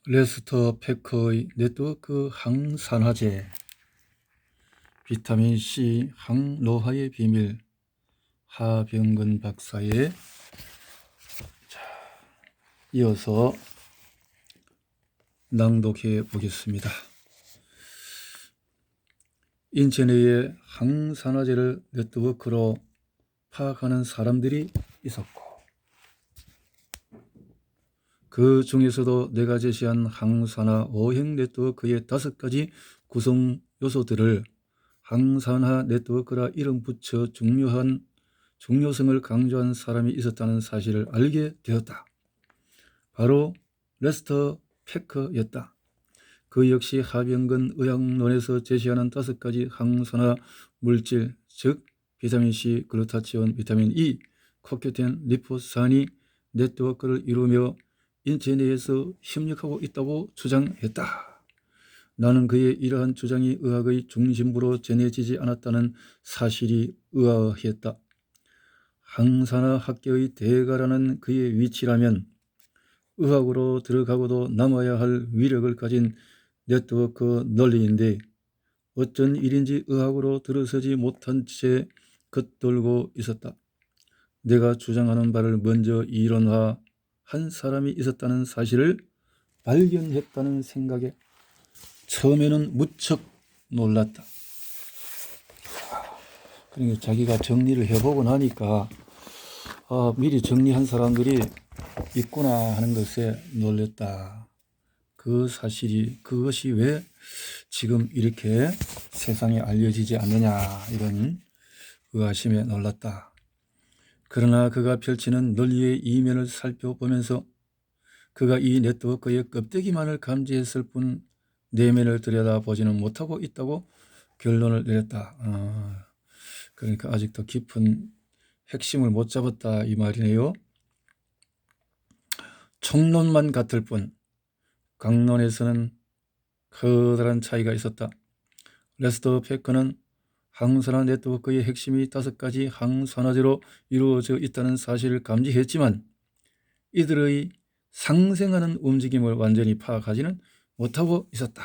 레스터 패커의 네트워크 항산화제, 비타민C 항노화의 비밀, 하병근 박사의 이어서 낭독해 보겠습니다. 인체 내에 항산화제를 네트워크로 파악하는 사람들이 있었고, 그 중에서도 내가 제시한 항산화 오행 네트워크의 5가지 구성 요소들을 항산화 네트워크라 이름 붙여 중요성을 강조한 사람이 있었다는 사실을 알게 되었다. 바로 레스터 패커였다. 그 역시 하병근 의학론에서 제시하는 5가지 항산화 물질, 즉 비타민C, 글루타치온, 비타민 E, 코큐텐, 리포산이 네트워크를 이루며 인체 내에서 협력하고 있다고 주장했다. 나는 그의 이러한 주장이 의학의 중심부로 전해지지 않았다는 사실이 의아했다. 항산화 학계의 대가라는 그의 위치라면 의학으로 들어가고도 남아야 할 위력을 가진 네트워크 논리인데 어쩐 일인지 의학으로 들어서지 못한 채 겉돌고 있었다. 내가 주장하는 바를 먼저 이론화한 사람이 있었다는 사실을 발견했다는 생각에 처음에는 무척 놀랐다. 그러니까 자기가 정리를 해보고 나니까 미리 정리한 사람들이 있구나 하는 것에 놀랐다. 그것이 왜 지금 이렇게 세상에 알려지지 않느냐, 이런 의아심에 놀랐다. 그러나 그가 펼치는 논리의 이면을 살펴보면서 그가 이 네트워크의 껍데기만을 감지했을 뿐 내면을 들여다보지는 못하고 있다고 결론을 내렸다. 그러니까 아직도 깊은 핵심을 못 잡았다, 이 말이네요. 총론만 같을 뿐 강론에서는 커다란 차이가 있었다. 레스터 패커는 항산화 네트워크의 핵심이 5가지 항산화제로 이루어져 있다는 사실을 감지했지만 이들의 상생하는 움직임을 완전히 파악하지는 못하고 있었다.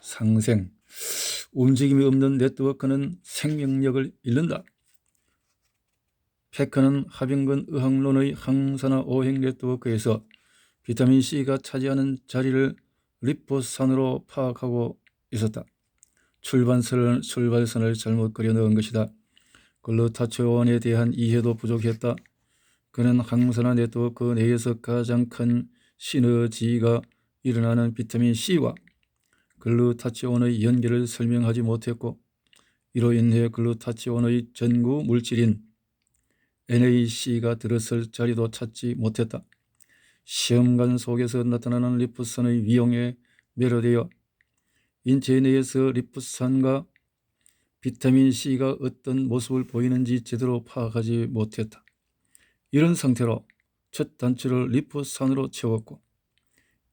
상생, 움직임이 없는 네트워크는 생명력을 잃는다. 패커는 하병근 의학론의 항산화 오행 네트워크에서 비타민C가 차지하는 자리를 리포산으로 파악하고 있었다. 출발선을 잘못 그려 넣은 것이다. 글루타치온에 대한 이해도 부족했다. 그는 항산화 네트워크 내에서 가장 큰 시너지가 일어나는 비타민C와 글루타치온의 연결을 설명하지 못했고, 이로 인해 글루타치온의 전구 물질인 NAC가 들어설 자리도 찾지 못했다. 시험관 속에서 나타나는 리포산의 위용에 매료되어 인체 내에서 리포산과 비타민C가 어떤 모습을 보이는지 제대로 파악하지 못했다. 이런 상태로 첫 단추를 리포산으로 채웠고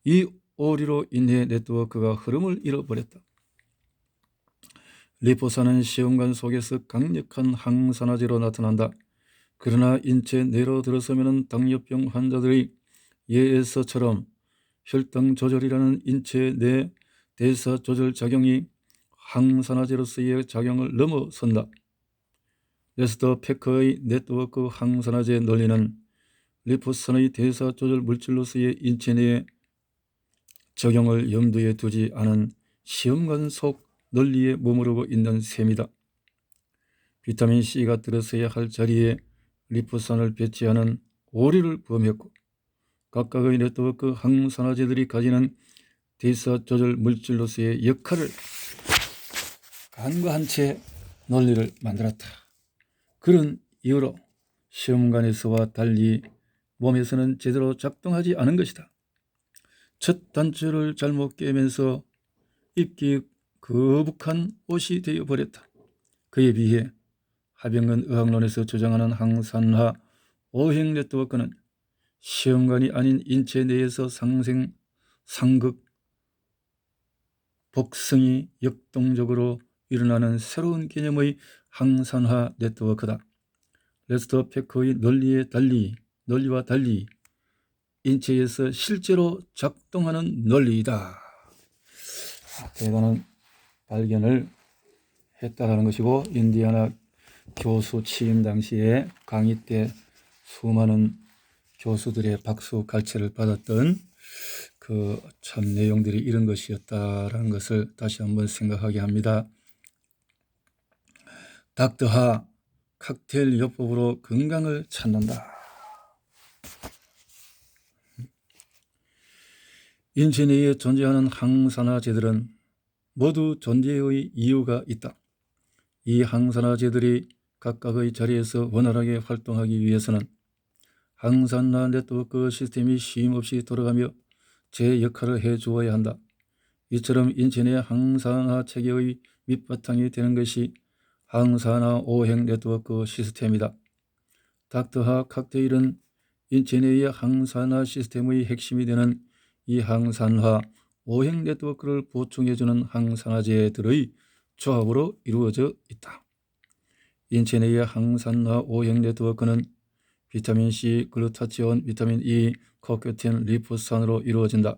이 오류로 인해 네트워크가 흐름을 잃어버렸다. 리포산은 시험관 속에서 강력한 항산화제로 나타난다. 그러나 인체 내로 들어서면 당뇨병 환자들의 예에서처럼 혈당 조절이라는 인체 내 대사 조절 작용이 항산화제로서의 작용을 넘어선다. 레스터 패커의 네트워크 항산화제 논리는 리포산의 대사 조절 물질로서의 인체 내의 적용을 염두에 두지 않은 시험관 속 논리에 머무르고 있는 셈이다. 비타민C가 들어서야 할 자리에 리포산을 배치하는 오류를 범했고 각각의 네트워크 항산화제들이 가지는 대사 조절 물질로서의 역할을 간과한 채 논리를 만들었다. 그런 이유로 시험관에서와 달리 몸에서는 제대로 작동하지 않은 것이다. 첫 단추를 잘못 깨면서 입기 거북한 옷이 되어버렸다. 그에 비해 하병근 의학론에서 주장하는 항산화 오행 네트워크는 시험관이 아닌 인체 내에서 상극, 복성이 역동적으로 일어나는 새로운 개념의 항산화 네트워크다. 레스터 패커의 논리와 달리 인체에서 실제로 작동하는 논리이다. 대단한 발견을 했다라는 것이고, 인디애나 교수 취임 당시에 강의 때 수많은 교수들의 박수 갈채를 받았던 그 참 내용들이 이런 것이었다라는 것을 다시 한번 생각하게 합니다. 닥터하 칵테일 요법으로 건강을 찾는다. 인체 내에 존재하는 항산화제들은 모두 존재의 이유가 있다. 이 항산화제들이 각각의 자리에서 원활하게 활동하기 위해서는 항산화 네트워크 시스템이 쉼없이 돌아가며 제 역할을 해주어야 한다. 이처럼 인체 내 항산화 체계의 밑바탕이 되는 것이 항산화 오행 네트워크 시스템이다. 닥터하 칵테일은 인체 내의 항산화 시스템의 핵심이 되는 이 항산화 오행 네트워크를 보충해주는 항산화제들의 조합으로 이루어져 있다. 인체 내의 항산화 오행 네트워크는 비타민C, 글루타치온, 비타민 E, 코큐틴, 리포산으로 이루어진다.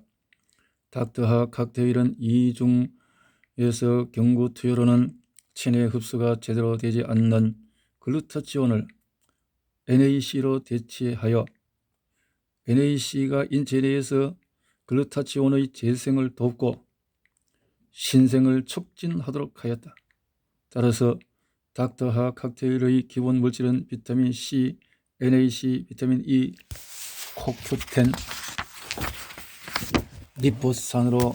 닥터하 칵테일은 이 중에서 경구 투여로는 체내 흡수가 제대로 되지 않는 글루타치온을 NAC로 대체하여 NAC가 인체 내에서 글루타치온의 재생을 돕고 신생을 촉진하도록 하였다. 따라서 닥터하 칵테일의 기본 물질은 비타민 C, NAC, 비타민 E, 코큐텐, 리포산으로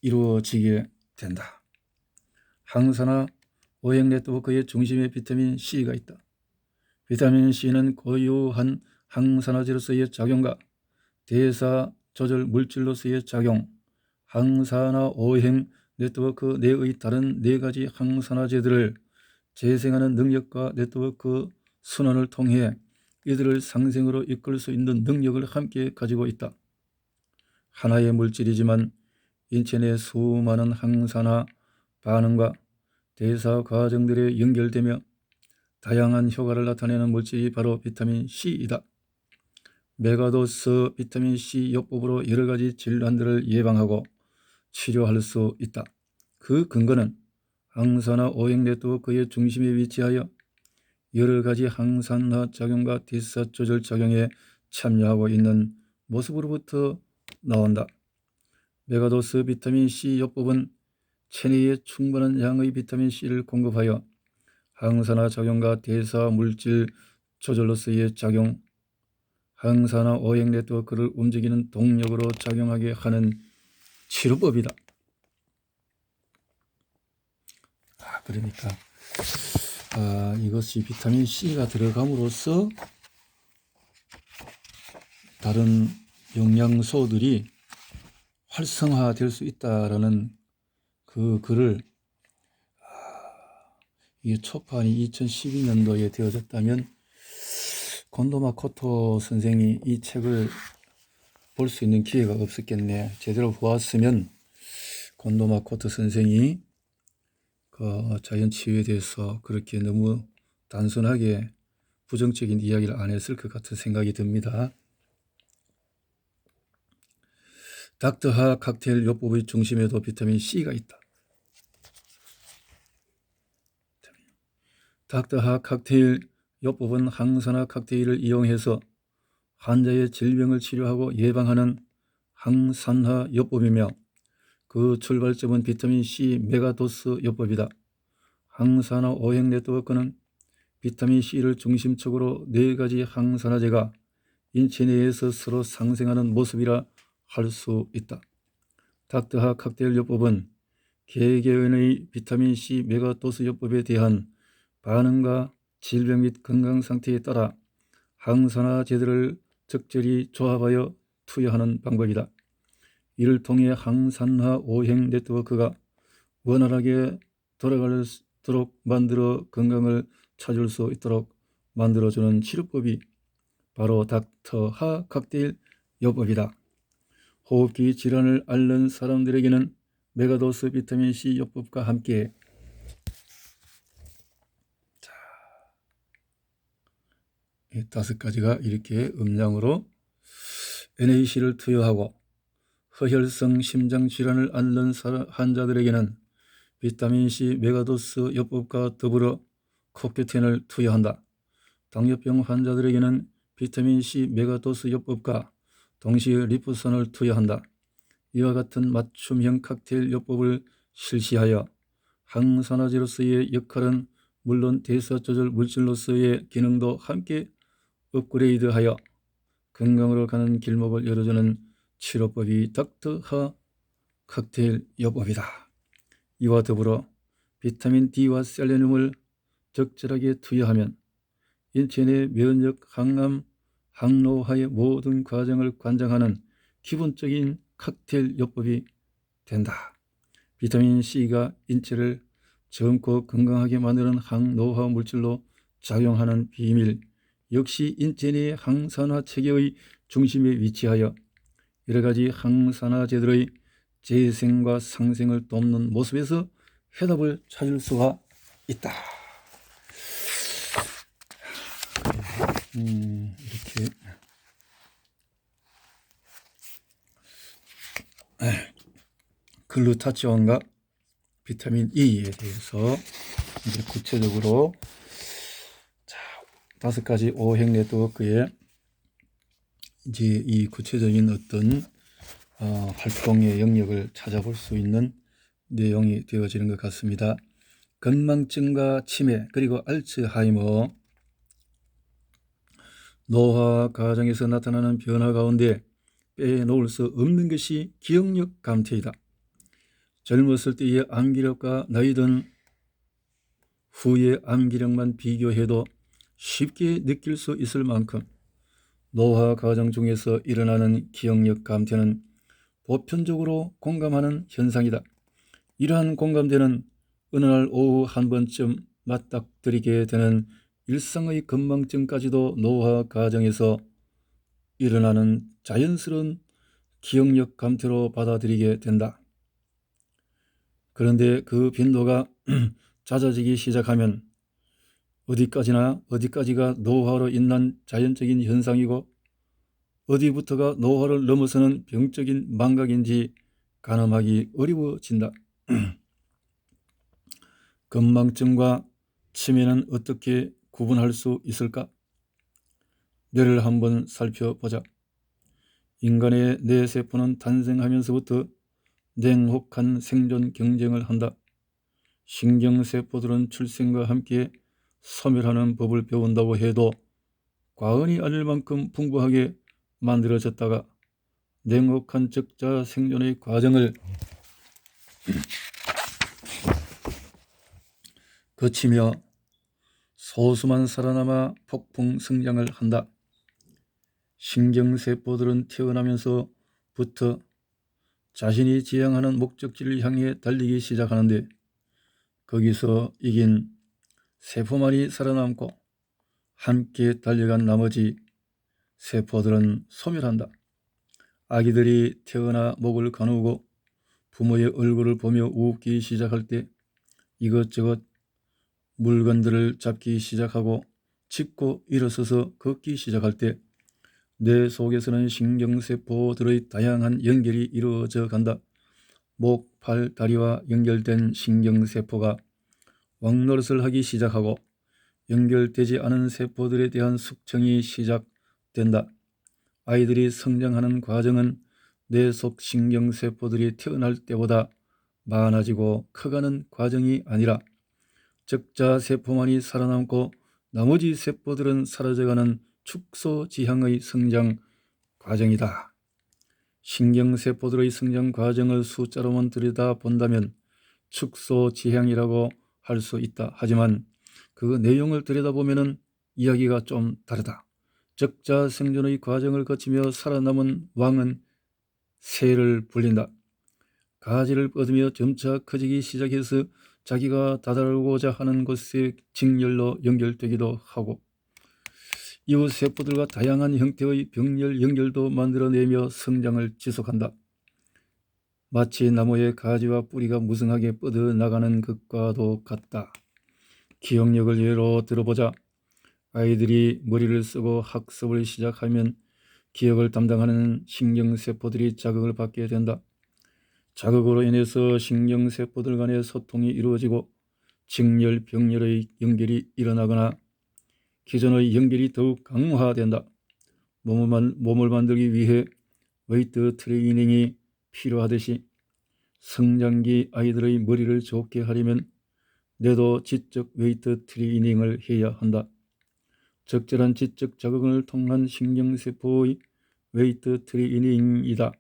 이루어지게 된다. 항산화 오행 네트워크의 중심에 비타민 C가 있다. 비타민 C는 고유한 항산화제로서의 작용과 대사 조절 물질로서의 작용, 항산화 오행 네트워크 내의 다른 4가지 항산화제들을 재생하는 능력과 네트워크 순환을 통해 이들을 상생으로 이끌 수 있는 능력을 함께 가지고 있다. 하나의 물질이지만 인체 내 수많은 항산화 반응과 대사 과정들에 연결되며 다양한 효과를 나타내는 물질이 바로 비타민 C이다. 메가도스 비타민 C 요법으로 여러 가지 질환들을 예방하고 치료할 수 있다. 그 근거는 항산화 오행 네트워크의 중심에 위치하여 여러 가지 항산화 작용과 대사 조절 작용에 참여하고 있는 모습으로부터 나온다. 메가도스 비타민 C 요법은 체내에 충분한 양의 비타민 C를 공급하여 항산화 작용과 대사 물질 조절로서의 작용, 항산화 오행 네트워크를 움직이는 동력으로 작용하게 하는 치료법이다. 그러니까 이것이 비타민 C가 들어감으로써 다른 영양소들이 활성화될 수 있다라는 그 글을 이 초판이 2012년도에 되어졌다면 곤도마 코토 선생이 이 책을 볼 수 있는 기회가 없었겠네. 제대로 보았으면 곤도마 코토 선생이 그 자연치유에 대해서 그렇게 너무 단순하게 부정적인 이야기를 안 했을 것 같은 생각이 듭니다. 닥터하 칵테일 요법의 중심에도 비타민 C가 있다. 닥터하 칵테일 요법은 항산화 칵테일을 이용해서 환자의 질병을 치료하고 예방하는 항산화 요법이며 그 출발점은 비타민 C 메가도스 요법이다. 항산화 오행 네트워크는 비타민 C를 중심적으로 4가지 항산화제가 인체 내에서 서로 상생하는 모습이라 할 수 있다. 닥터하 칵테일 요법은 개개인의 비타민 C 메가도스 요법에 대한 반응과 질병 및 건강 상태에 따라 항산화제들을 적절히 조합하여 투여하는 방법이다. 이를 통해 항산화 오행 네트워크가 원활하게 돌아가도록 만들어 건강을 찾을 수 있도록 만들어주는 치료법이 바로 닥터하 칵테일 요법이다. 호흡기 질환을 앓는 사람들에게는 메가도스 비타민 C 요법과 함께 이 5가지가 이렇게 음량으로 NAC를 투여하고 허혈성 심장질환을 앓는 환자들에게는 비타민C 메가도스 요법과 더불어 코큐텐을 투여한다. 당뇨병 환자들에게는 비타민C 메가도스 요법과 동시에 리포선을 투여한다. 이와 같은 맞춤형 칵테일 요법을 실시하여 항산화제로서의 역할은 물론 대사조절 물질로서의 기능도 함께 업그레이드하여 건강으로 가는 길목을 열어주는 치료법이 닥터하 칵테일 요법이다. 이와 더불어 비타민 D와 셀레늄을 적절하게 투여하면 인체 내 면역, 항암, 항노화의 모든 과정을 관장하는 기본적인 칵테일 요법이 된다. 비타민C가 인체를 젊고 건강하게 만드는 항노화 물질로 작용하는 비밀, 역시 인체 내 항산화 체계의 중심에 위치하여 여러가지 항산화제들의 재생과 상생을 돕는 모습에서 해답을 찾을 수가 있다. 이렇게 글루타치온과 비타민 E에 대해서 이제 구체적으로 5가지 오행 네트워크의 이제 이 구체적인 어떤 활동의 영역을 찾아볼 수 있는 내용이 되어지는 것 같습니다. 건망증과 치매 그리고 알츠하이머, 노화 과정에서 나타나는 변화 가운데 빼놓을 수 없는 것이 기억력 감퇴이다. 젊었을 때의 암기력과 나이 든 후의 암기력만 비교해도 쉽게 느낄 수 있을 만큼 노화 과정 중에서 일어나는 기억력 감퇴는 보편적으로 공감하는 현상이다. 이러한 공감대는 어느 날 오후 한 번쯤 맞닥뜨리게 되는 일상의 건망증까지도 노화 과정에서 일어나는 자연스러운 기억력 감퇴로 받아들이게 된다. 그런데 그 빈도가 잦아지기 시작하면 어디까지가 노화로 인한 자연적인 현상이고 어디부터가 노화를 넘어서는 병적인 망각인지 가늠하기 어려워진다. 건망증과 치매는 어떻게 구분할 수 있을까? 뇌를 한번 살펴보자. 인간의 뇌세포는 탄생하면서부터 냉혹한 생존 경쟁을 한다. 신경세포들은 출생과 함께 소멸하는 법을 배운다고 해도 과언이 아닐 만큼 풍부하게 만들어졌다가 냉혹한 적자 생존의 과정을 거치며 소수만 살아남아 폭풍 성장을 한다. 신경세포들은 태어나면서부터 자신이 지향하는 목적지를 향해 달리기 시작하는데 거기서 이긴 세포만이 살아남고 함께 달려간 나머지 세포들은 소멸한다. 아기들이 태어나 목을 가누고 부모의 얼굴을 보며 웃기 시작할 때 이것저것 물건들을 잡기 시작하고 짚고 일어서서 걷기 시작할 때 뇌 속에서는 신경세포들의 다양한 연결이 이루어져 간다. 목, 팔, 다리와 연결된 신경세포가 왕노릇을 하기 시작하고 연결되지 않은 세포들에 대한 숙청이 시작된다. 아이들이 성장하는 과정은 뇌 속 신경세포들이 태어날 때보다 많아지고 커가는 과정이 아니라 적자 세포만이 살아남고 나머지 세포들은 사라져가는 축소지향의 성장 과정이다. 신경세포들의 성장 과정을 숫자로만 들여다본다면 축소지향이라고 할 수 있다. 하지만 그 내용을 들여다보면 이야기가 좀 다르다. 적자 생존의 과정을 거치며 살아남은 왕은 새를 불린다. 가지를 뻗으며 점차 커지기 시작해서 자기가 다다르고자 하는 곳의 직렬로 연결되기도 하고 이후 세포들과 다양한 형태의 병렬 연결도 만들어내며 성장을 지속한다. 마치 나무의 가지와 뿌리가 무성하게 뻗어나가는 것과도 같다. 기억력을 예로 들어보자. 아이들이 머리를 쓰고 학습을 시작하면 기억을 담당하는 신경세포들이 자극을 받게 된다. 자극으로 인해서 신경세포들 간의 소통이 이루어지고 직렬, 병렬의 연결이 일어나거나 기존의 연결이 더욱 강화된다. 몸을 만들기 위해 웨이트 트레이닝이 필요하듯이 성장기 아이들의 머리를 좋게 하려면 뇌도 지적 웨이트 트레이닝을 해야 한다. 적절한 지적 자극을 통한 신경세포의 웨이트 트레이닝이다.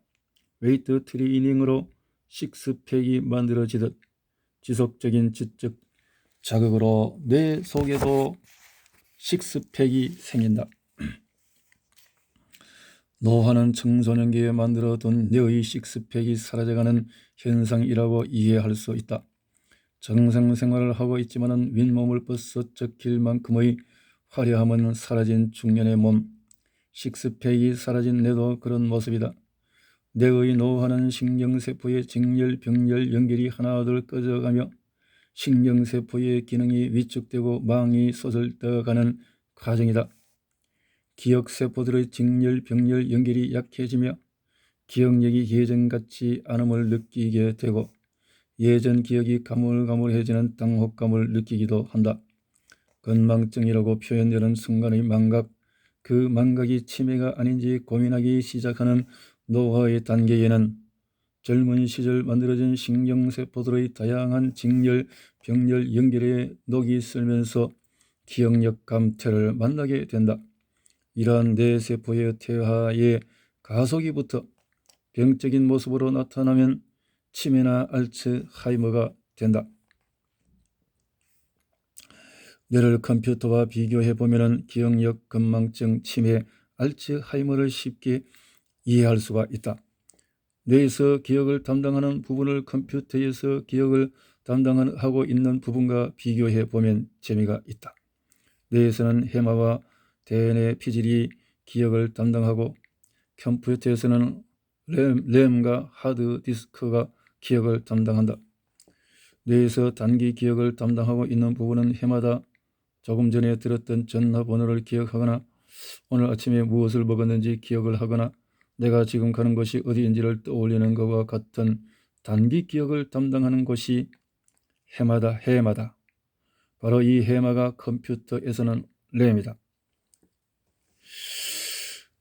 웨이트 트레이닝으로 식스팩이 만들어지듯 지속적인 지적 자극으로 뇌 속에도 식스팩이 생긴다. 노화는 청소년기에 만들어둔 뇌의 식스팩이 사라져가는 현상이라고 이해할 수 있다. 정상생활을 하고 있지만 윗몸을 벗어적힐 만큼의 화려함은 사라진 중년의 몸, 식스팩이 사라진 뇌도 그런 모습이다. 뇌의 노화는 신경세포의 직렬, 병렬 연결이 하나둘 꺼져가며 신경세포의 기능이 위축되고 망이 쏟아져가는 과정이다. 기억세포들의 직렬, 병렬 연결이 약해지며 기억력이 예전 같지 않음을 느끼게 되고 예전 기억이 가물가물해지는 당혹감을 느끼기도 한다. 건망증이라고 표현되는 순간의 망각, 그 망각이 치매가 아닌지 고민하기 시작하는 노화의 단계에는 젊은 시절 만들어진 신경세포들의 다양한 직렬, 병렬 연결에 녹이 슬면서 기억력 감퇴를 만나게 된다. 이러한 뇌세포의 퇴화의 가속이 붙어 병적인 모습으로 나타나면 치매나 알츠하이머가 된다. 뇌를 컴퓨터와 비교해보면 기억력, 건망증, 치매, 알츠하이머를 쉽게 이해할 수가 있다. 뇌에서 기억을 담당하는 부분을 컴퓨터에서 기억을 담당하고 있는 부분과 비교해보면 재미가 있다. 뇌에서는 해마와 대뇌 피질이 기억을 담당하고 컴퓨터에서는 램과 하드디스크가 기억을 담당한다. 뇌에서 단기 기억을 담당하고 있는 부분은 해마다 조금 전에 들었던 전화번호를 기억하거나 오늘 아침에 무엇을 먹었는지 기억을 하거나 내가 지금 가는 곳이 어디인지를 떠올리는 것과 같은 단기 기억을 담당하는 곳이 해마다. 바로 이 해마가 컴퓨터에서는 램이다.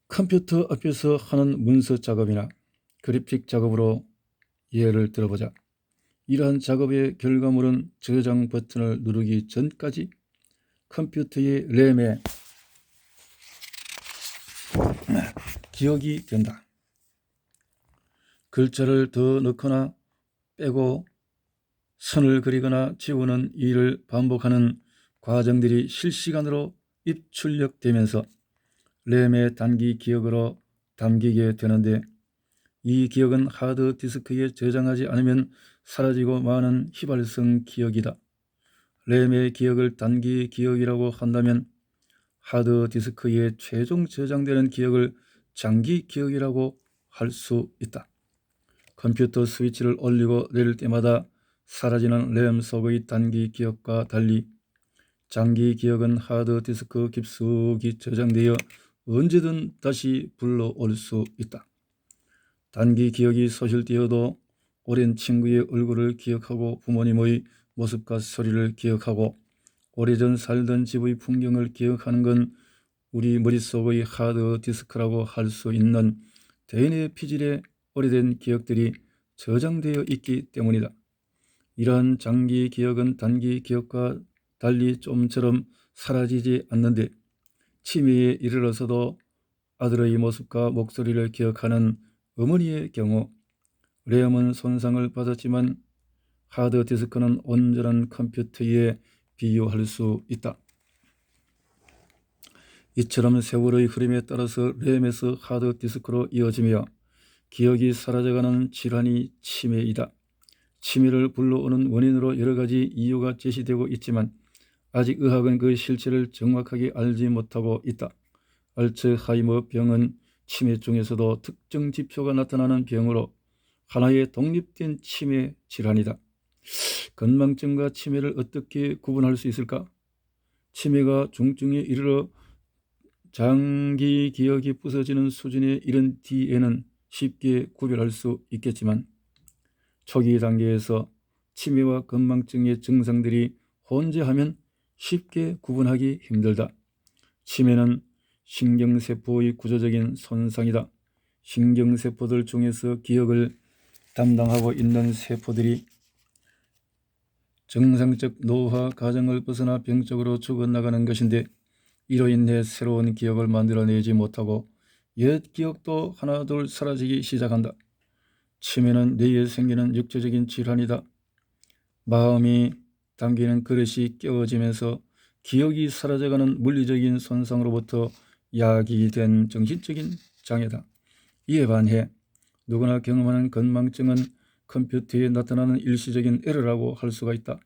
컴퓨터 앞에서 하는 문서 작업이나 그래픽 작업으로 예를 들어보자. 이러한 작업의 결과물은 저장 버튼을 누르기 전까지 컴퓨터의 램에 기억이 된다. 글자를 더 넣거나 빼고 선을 그리거나 지우는 일을 반복하는 과정들이 실시간으로 입출력되면서 램의 단기 기억으로 담기게 되는데 이 기억은 하드디스크에 저장하지 않으면 사라지고 마는 휘발성 기억이다. 램의 기억을 단기 기억이라고 한다면 하드디스크에 최종 저장되는 기억을 장기 기억이라고 할 수 있다. 컴퓨터 스위치를 올리고 내릴 때마다 사라지는 램 속의 단기 기억과 달리 장기 기억은 하드디스크 깊숙이 저장되어 언제든 다시 불러올 수 있다. 단기 기억이 소실되어도 오랜 친구의 얼굴을 기억하고 부모님의 모습과 소리를 기억하고 오래전 살던 집의 풍경을 기억하는 건 우리 머릿속의 하드디스크라고 할 수 있는 대뇌 피질의 오래된 기억들이 저장되어 있기 때문이다. 이러한 장기 기억은 단기 기억과 달리 좀처럼 사라지지 않는데 치매에 이르러서도 아들의 모습과 목소리를 기억하는 어머니의 경우 램은 손상을 받았지만 하드디스크는 온전한 컴퓨터에 비유할 수 있다. 이처럼 세월의 흐름에 따라서 램에서 하드디스크로 이어지며 기억이 사라져가는 질환이 치매이다. 치매를 불러오는 원인으로 여러 가지 이유가 제시되고 있지만 아직 의학은 그 실체를 정확하게 알지 못하고 있다. 알츠하이머 병은 치매 중에서도 특정 지표가 나타나는 병으로 하나의 독립된 치매 질환이다. 건망증과 치매를 어떻게 구분할 수 있을까? 치매가 중증에 이르러 장기 기억이 부서지는 수준에 이른 뒤에는 쉽게 구별할 수 있겠지만 초기 단계에서 치매와 건망증의 증상들이 혼재하면 쉽게 구분하기 힘들다. 치매는 신경세포의 구조적인 손상이다. 신경세포들 중에서 기억을 담당하고 있는 세포들이 정상적 노화 과정을 벗어나 병적으로 죽어나가는 것인데 이로 인해 새로운 기억을 만들어내지 못하고 옛 기억도 하나둘 사라지기 시작한다. 치매는 뇌에 생기는 육체적인 질환이다. 마음이 담기는 그릇이 깨어지면서 기억이 사라져가는 물리적인 손상으로부터 야기된 정신적인 장애다. 이에 반해 누구나 경험하는 건망증은 컴퓨터에 나타나는 일시적인 에러라고 할 수가 있다.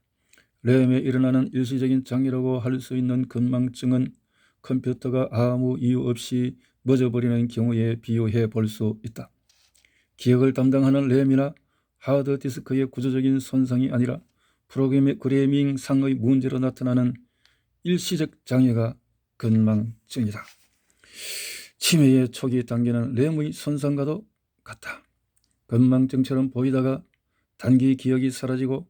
램에 일어나는 일시적인 장애라고 할 수 있는 건망증은 컴퓨터가 아무 이유 없이 멎어버리는 경우에 비유해 볼 수 있다. 기억을 담당하는 램이나 하드디스크의 구조적인 손상이 아니라 프로그래밍상의 문제로 나타나는 일시적 장애가 건망증이다. 치매의 초기 단계는 램의 손상과도 같다. 건망증처럼 보이다가 단기 기억이 사라지고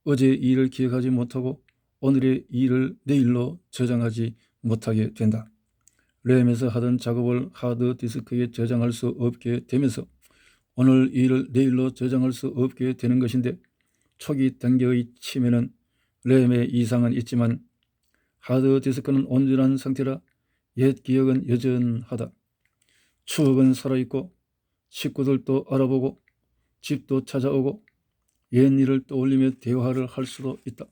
어제 일을 기억하지 못하고 오늘의 일을 내일로 저장하지 못하게 된다. 램에서 하던 작업을 하드디스크에 저장할 수 없게 되면서 오늘 일을 내일로 저장할 수 없게 되는 것인데 초기 단계의 치매는 램에 이상은 있지만 하드디스크는 온전한 상태라 옛 기억은 여전하다. 추억은 살아있고 식구들도 알아보고 집도 찾아오고 옛 일을 떠올리며 대화를 할 수도 있다.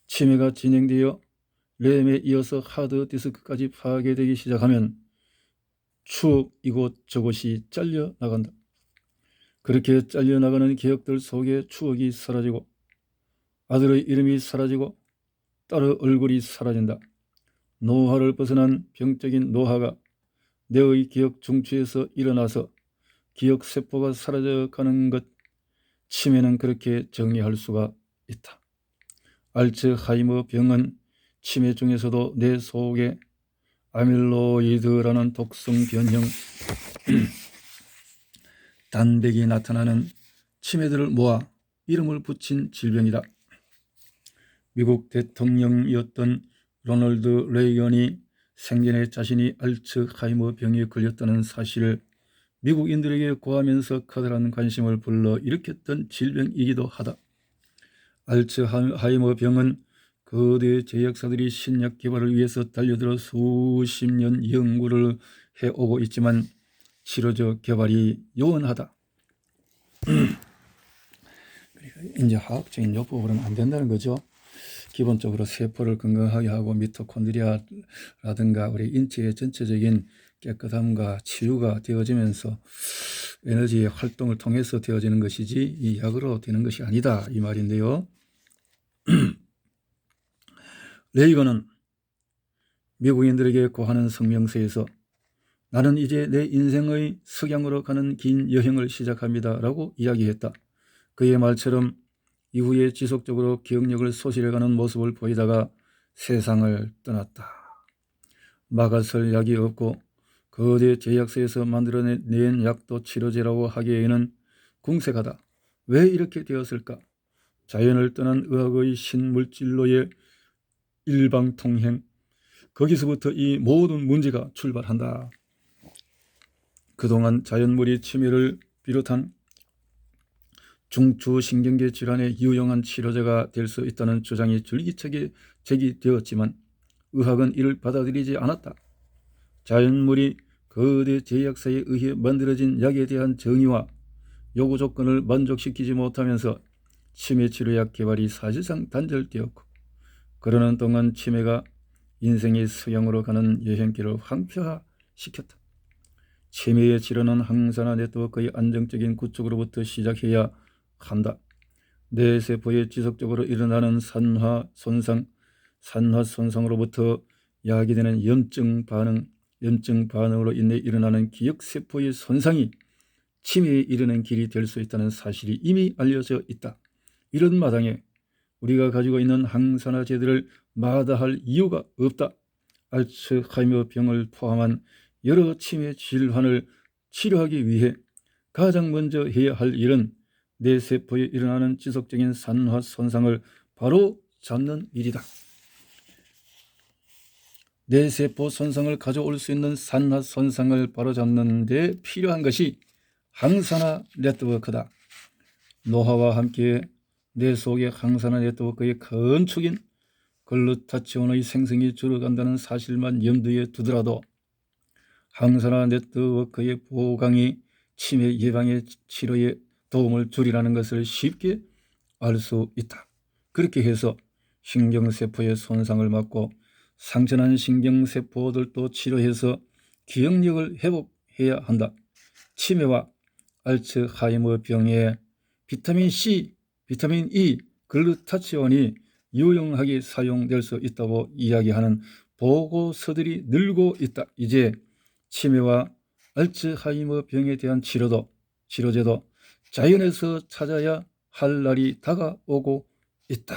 치매가 진행되어 램에 이어서 하드디스크까지 파괴되기 시작하면 추억 이곳저곳이 잘려나간다. 그렇게 잘려나가는 기억들 속에 추억이 사라지고 아들의 이름이 사라지고 딸의 얼굴이 사라진다. 노화를 벗어난 병적인 노화가 뇌의 기억 중추에서 일어나서 기억세포가 사라져가는 것, 치매는 그렇게 정의할 수가 있다. 알츠하이머 병은 치매 중에서도 뇌 속에 아밀로이드라는 독성 변형 단백이 나타나는 치매들을 모아 이름을 붙인 질병이다. 미국 대통령이었던 로널드 레이건이 생전에 자신이 알츠하이머 병에 걸렸다는 사실을 미국인들에게 고하면서 커다란 관심을 불러일으켰던 질병이기도 하다. 알츠하이머 병은 거대 제약사들이 신약 개발을 위해서 달려들어 수십 년 연구를 해오고 있지만 치료제 개발이 요원하다. 이제 화학적인 요법으로는 안 된다는 거죠. 기본적으로 세포를 건강하게 하고 미토콘드리아라든가 우리 인체의 전체적인 깨끗함과 치유가 되어지면서 에너지의 활동을 통해서 되어지는 것이지 이 약으로 되는 것이 아니다 이 말인데요. 레이건은 미국인들에게 고하는 성명서에서 나는 이제 내 인생의 석양으로 가는 긴 여행을 시작합니다 라고 이야기했다. 그의 말처럼 이후에 지속적으로 기억력을 소실해가는 모습을 보이다가 세상을 떠났다. 막아설 약이 없고 거대 제약사에서 만들어낸 약도 치료제라고 하기에는 궁색하다. 왜 이렇게 되었을까? 자연을 떠난 의학의 신물질로의 일방통행, 거기서부터 이 모든 문제가 출발한다. 그동안 자연물이 치매를 비롯한 중추신경계 질환에 유용한 치료제가 될 수 있다는 주장이 줄기차게 제기되었지만 의학은 이를 받아들이지 않았다. 자연물이 거대 제약사에 의해 만들어진 약에 대한 정의와 요구 조건을 만족시키지 못하면서 치매 치료약 개발이 사실상 단절되었고 그러는 동안 치매가 인생의 석양으로 가는 여행길을 황폐화시켰다. 치매의 치료는 항산화 네트워크의 안정적인 구축으로부터 시작해야 한다. 뇌세포에 지속적으로 일어나는 산화 손상으로부터 야기되는 염증 반응으로 인해 일어나는 기억세포의 손상이 치매에 이르는 길이 될 수 있다는 사실이 이미 알려져 있다. 이런 마당에 우리가 가지고 있는 항산화제들을 마다할 이유가 없다. 알츠하이머 병을 포함한 여러 치매 질환을 치료하기 위해 가장 먼저 해야 할 일은 뇌세포에 일어나는 지속적인 산화 손상을 바로 잡는 일이다. 뇌세포 손상을 가져올 수 있는 산화 손상을 바로잡는 데 필요한 것이 항산화 네트워크다. 노화와 함께 뇌 속의 항산화 네트워크의 큰 축인 글루타치온의 생성이 줄어간다는 사실만 염두에 두더라도 항산화 네트워크의 보강이 치매 예방의 치료에 도움을 주리라는 것을 쉽게 알 수 있다. 그렇게 해서 신경세포의 손상을 막고 상처난 신경세포들도 치료해서 기억력을 회복해야 한다. 치매와 알츠하이머 병에 비타민 C, 비타민 E, 글루타치온이 유용하게 사용될 수 있다고 이야기하는 보고서들이 늘고 있다. 이제 치매와 알츠하이머 병에 대한 치료제도 자연에서 찾아야 할 날이 다가오고 있다.